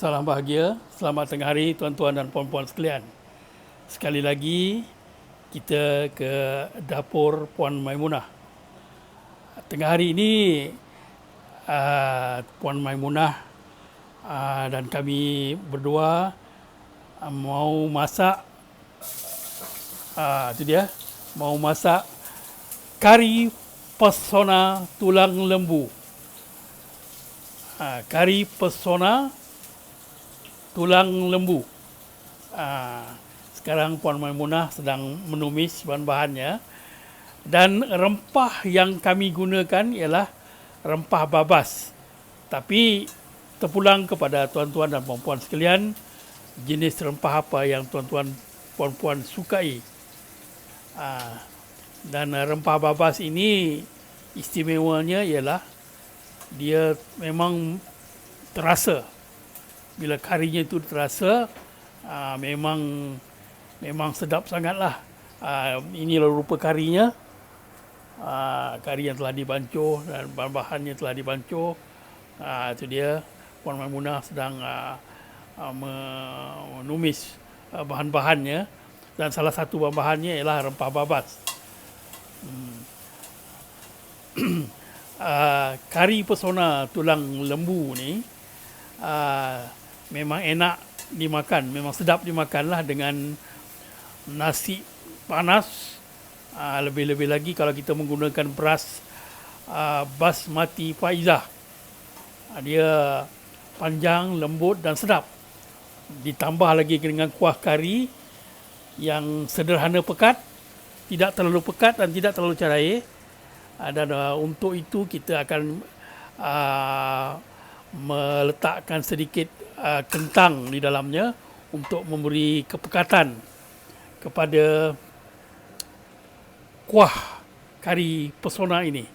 Salam bahagia, selamat tengah hari tuan-tuan dan puan-puan sekalian. Sekali lagi kita ke dapur Puan Maimunah. Tengah hari ini Puan Maimunah dan kami berdua mau masak itu dia, mau masak kari pesona tulang lembu. Kari pesona tulang lembu. Sekarang Puan Maimunah sedang menumis bahan-bahannya, dan rempah yang kami gunakan ialah rempah babas. Tapi terpulang kepada tuan-tuan dan puan-puan sekalian, jenis rempah apa yang tuan-tuan puan-puan sukai. Dan rempah babas ini istimewanya ialah dia memang terasa. Bila karinya itu terasa, memang sedap sangatlah. Inilah rupa karinya. Kari yang telah dibancuh dan bahan-bahannya telah dibancuh. Itu dia, Puan Maimunah sedang menumis bahan-bahannya, dan salah satu bahan-bahannya ialah rempah babas. Kari pesona tulang lembu ni memang enak dimakan, memang sedap dimakanlah dengan nasi panas. Lebih-lebih lagi kalau kita menggunakan beras basmati faizah. Dia panjang, lembut dan sedap. Ditambah lagi dengan kuah kari yang sederhana pekat, tidak terlalu pekat dan tidak terlalu cair. Dan untuk itu kita akan meletakkan sedikit kentang di dalamnya untuk memberi kepekatan kepada kuah kari pesona ini.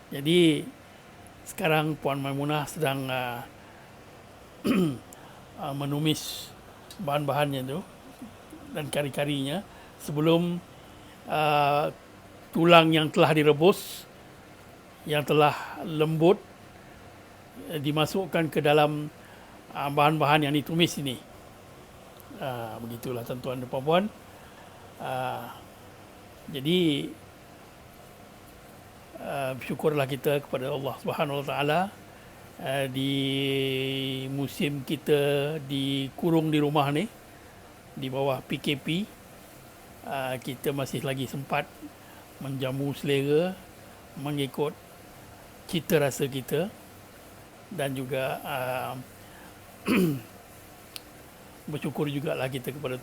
Jadi sekarang Puan Maimunah sedang menumis bahan-bahannya itu dan kari-karinya sebelum tulang yang telah direbus, yang telah lembut, dimasukkan ke dalam bahan-bahan yang ditumis ini. Begitulah tuan-tuan dan puan-puan. Jadi syukurlah kita kepada Allah Subhanahu Wa Taala di musim kita dikurung di rumah ni, di bawah PKP, kita masih lagi sempat menjamu selera mengikut cita rasa kita, dan juga bersyukur jugalah kita kepada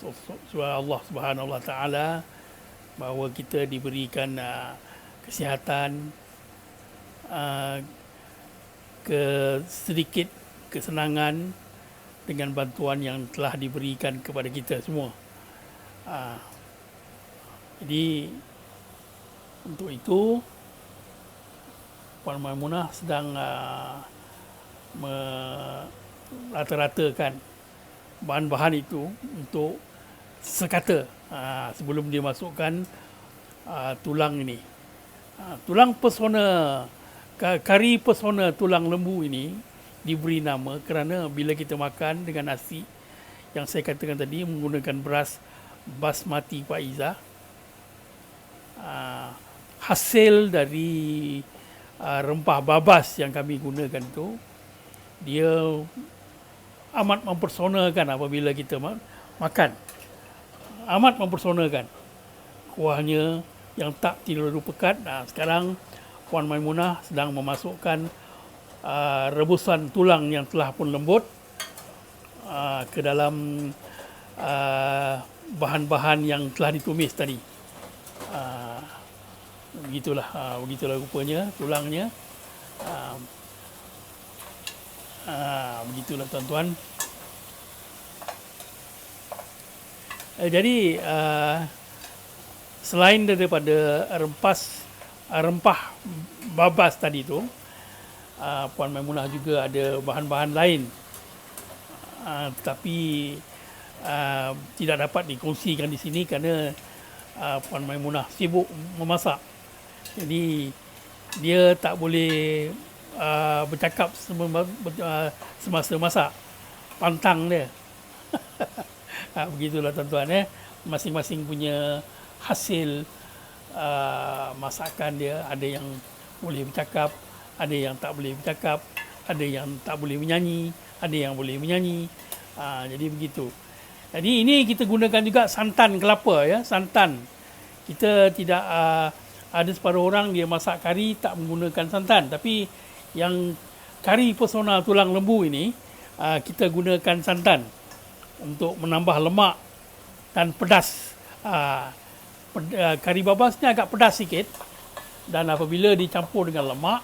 Allah Subhanahu Wa Taala bahawa kita diberikan kesihatan, sedikit kesenangan dengan bantuan yang telah diberikan kepada kita semua. Jadi untuk itu Puan Maimunah sedang merata-ratakan bahan-bahan itu untuk sekata sebelum dia masukkan tulang ini. Tulang pesona, kari pesona tulang lembu ini diberi nama kerana bila kita makan dengan nasi yang saya katakan tadi menggunakan beras basmati faizah, hasil dari rempah babas yang kami gunakan tu, dia amat mempersonakan apabila kita makan. Amat mempersonakan. Kuahnya yang tak terlalu pekat. Sekarang Puan Maimunah sedang memasukkan rebusan tulang yang telah pun lembut ke dalam bahan-bahan yang telah ditumis tadi. Begitulah rupanya tulangnya. Begitulah tuan-tuan. Jadi selain daripada rempah babas tadi tu, Puan Maimunah juga ada bahan-bahan lain, tetapi tidak dapat dikongsikan di sini kerana Puan Maimunah sibuk memasak. Jadi dia tak boleh bercakap semasa masak, pantang dia. Begitulah tuan-tuan, masing-masing punya hasil masakan dia. Ada yang boleh bercakap, ada yang tak boleh bercakap, ada yang tak boleh menyanyi, ada yang boleh menyanyi. Jadi begitu. Jadi ini kita gunakan juga santan kelapa, ya, santan. Kita tidak ada separuh orang dia masak kari tak menggunakan santan, tapi yang kari pesona tulang lembu ini kita gunakan santan untuk menambah lemak dan pedas. Kari babas ni agak pedas sikit, dan apabila dicampur dengan lemak,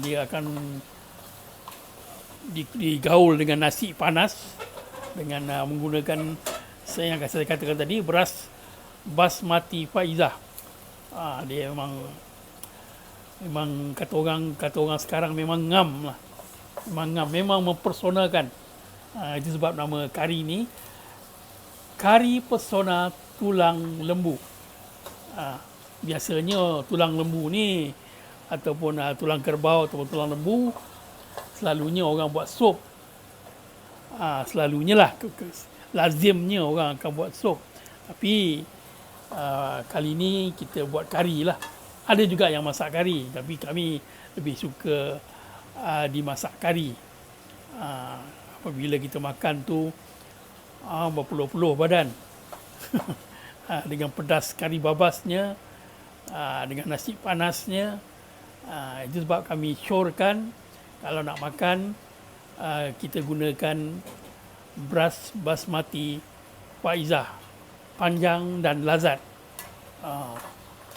dia akan digaul dengan nasi panas dengan menggunakan yang saya katakan tadi, beras basmati faizah. Dia memang kata orang sekarang memang ngam lah, memang mempersonakan. Itu sebab nama kari ni kari pesona tulang lembu. Biasanya tulang lembu ni ataupun tulang kerbau ataupun tulang lembu selalunya orang buat sup. Selalunya lah, lazimnya orang akan buat sup. Tapi kali ni kita buat kari lah. Ada juga yang masak kari, tapi kami lebih suka dimasak kari. Apabila kita makan tu berpuluh-puluh badan. Dengan pedas kari babasnya, dengan nasi panasnya. Itu sebab kami syorkan kalau nak makan kita gunakan beras basmati faizah, panjang dan lazat.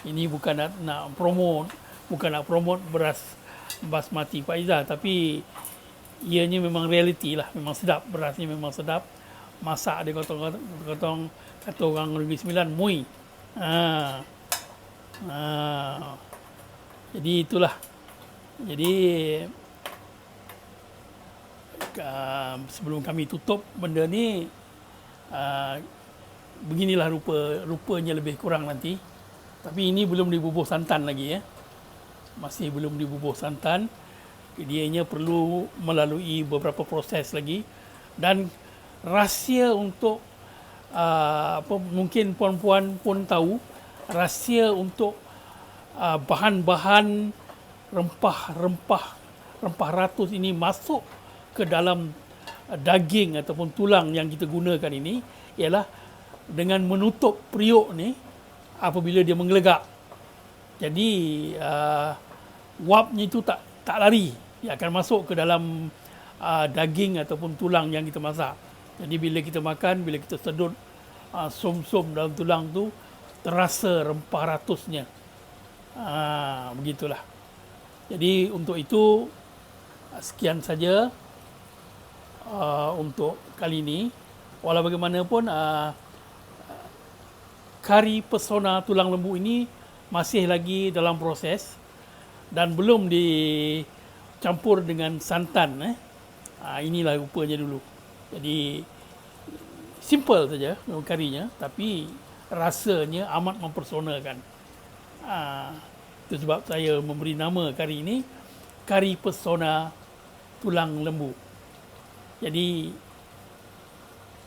Ini bukan nak promote beras basmati faizah, tapi ianya memang realiti lah, memang sedap, berasnya memang sedap. Masak dia kotong kata orang Negeri Sembilan, mui. Jadi itulah. Jadi sebelum kami tutup benda ni, beginilah rupanya lebih kurang nanti. Tapi ini belum dibubuh santan lagi, ya. Masih belum dibubuh santan. Dianya perlu melalui beberapa proses lagi. Dan rahsia untuk mungkin puan-puan pun tahu, rahsia untuk bahan-bahan rempah ratus ini masuk ke dalam daging ataupun tulang yang kita gunakan ini ialah dengan menutup periuk ni apabila dia menggelegak. Jadi wapnya itu tak lari, dia akan masuk ke dalam daging ataupun tulang yang kita masak. Jadi bila kita makan, bila kita sedut som-som dalam tulang tu, terasa rempah ratusnya. Begitulah. Jadi untuk itu sekian saja untuk kali ini. Walau bagaimanapun kari pesona tulang lembu ini masih lagi dalam proses dan belum dicampur dengan santan. Inilah rupanya dulu. Jadi simple saja karinya, tapi rasanya amat mempersonakan. Itu sebab saya memberi nama kari ini kari pesona tulang lembu. Jadi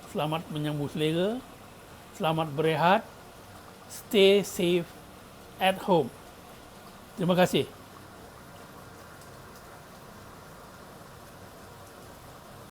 selamat menyambut selera, selamat berehat, stay safe at home. Terima kasih.